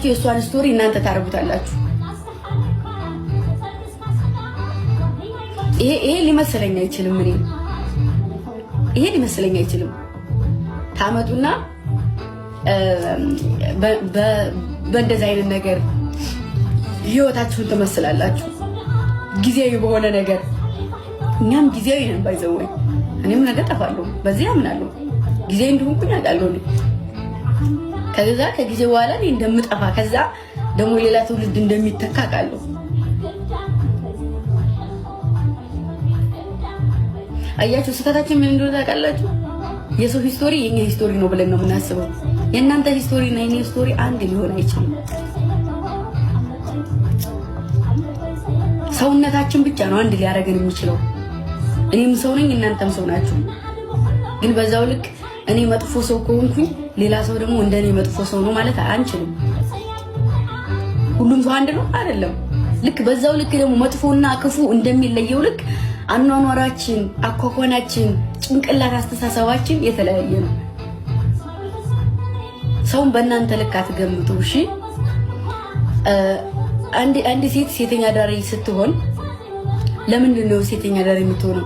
የሷን ስቶሪ እናንተ ታረጉታላችሁ። ይሄ ሊመስለኝ አይችልም። ይሄ ሊመስለኝ አይችልም። ታመጡና በእንደዛ አይነት ነገር ህይወታችሁን ትመስላላችሁ። ጊዜያዊ በሆነ ነገር እኛም ጊዜያዊ ነን። ባይዘወይ እኔም ነገ ጠፋለሁ፣ በዚህ አምናለሁ። ጊዜያዊ እንደሆንኩኝ አውቃለሁ። ከዛ ከጊዜ በኋላ እኔ እንደምጠፋ ከዛ ደግሞ ሌላ ትውልድ እንደሚተካ አውቃለሁ። አያችሁ ስህተታችን ምን እንደሆነ ታውቃላችሁ? የሰው ሂስቶሪ የኛ ሂስቶሪ ነው ብለን ነው የምናስበው። የእናንተ ሂስቶሪ እና የኔ ሂስቶሪ አንድ ሊሆን አይችልም። ሰውነታችን ብቻ ነው አንድ ሊያደርገን የሚችለው። እኔም ሰው ነኝ፣ እናንተም ሰው ናችሁ። ግን በዛው ልክ እኔ መጥፎ ሰው ከሆንኩኝ ሌላ ሰው ደግሞ እንደኔ መጥፎ ሰው ነው ማለት አንችልም። ሁሉም ሰው አንድ ነው አይደለም። ልክ በዛው ልክ ደግሞ መጥፎና ክፉ እንደሚለየው ልክ አኗኗራችን፣ አኳኋናችን፣ ጭንቅላት፣ አስተሳሰባችን የተለያየ ነው። ሰውን በእናንተ ልክ አትገምቱ። እሺ አንድ ሴት ሴተኛ ዳሪ ስትሆን ለምንድን ነው ሴተኛ ዳሪ የምትሆነው?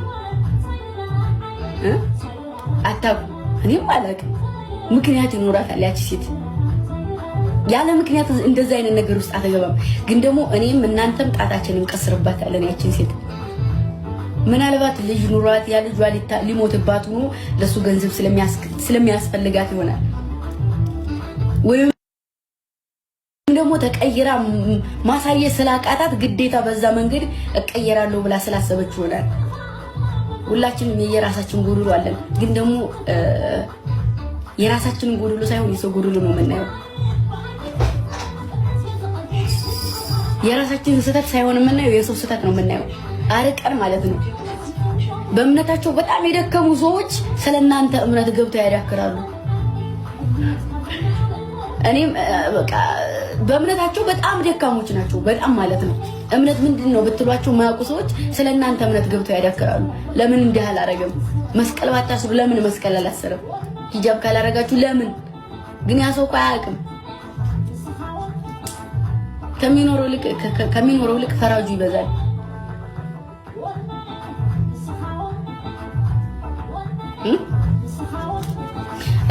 አታውቁም። እኔም አላውቅም። ምክንያት ይኖራታል ያቺ ሴት። ያለ ምክንያት እንደዛ አይነት ነገር ውስጥ አትገባም። ግን ደግሞ እኔም እናንተም ጣታችንን እንቀስርባታለን ያቺን ሴት። ምናልባት ልጅ ኑሯት ያ ልጇ ሊሞትባት ሆኖ ለሱ ገንዘብ ስለሚያስፈልጋት ይሆናል። ወይም ደግሞ ተቀይራ ማሳየት ስላቃታት ግዴታ በዛ መንገድ እቀየራለሁ ብላ ስላሰበች ይሆናል። ሁላችንም የራሳችን ጎድሎ አለን። ግን ደግሞ የራሳችንን ጎድሎ ሳይሆን የሰው ጎድሎ ነው የምናየው። የራሳችንን ስህተት ሳይሆን የምናየው የሰው ስህተት ነው የምናየው። አርቀን ማለት ነው። በእምነታቸው በጣም የደከሙ ሰዎች ስለናንተ እምነት ገብተው ያዳክራሉ። እኔም በቃ በእምነታቸው በጣም ደካሞች ናቸው። በጣም ማለት ነው። እምነት ምንድነው ብትሏቸው ማያውቁ ሰዎች ስለናንተ እምነት ገብተው ያዳክራሉ። ለምን እንዲህ አላረገም? መስቀል ባታስሩ ለምን መስቀል አላሰረም? ሂጃብ ካላረጋችሁ ለምን? ግን ያ ሰው እኮ አያውቅም። ከሚኖረው ልክ ፈራጁ ይበዛል።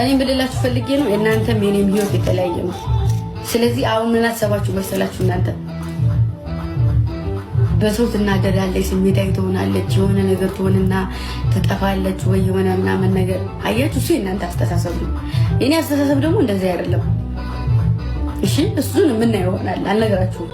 እኔም ብልላችሁ ፈልጌ ነው። እናንተም የኔም ህይወት የተለያየ ነው። ስለዚህ አሁን ምን አሰባችሁ መሰላችሁ? እናንተ በሰው ትናደዳለች፣ ስሜታዊ ትሆናለች፣ የሆነ ነገር ትሆንና ትጠፋለች ወይ የሆነ ምናምን ነገር። አያችሁ፣ እሱ የእናንተ አስተሳሰብ ነው። የኔ አስተሳሰብ ደግሞ እንደዚህ አይደለም። እሺ፣ እሱን የምናየው ይሆናል። አልነግራችሁም።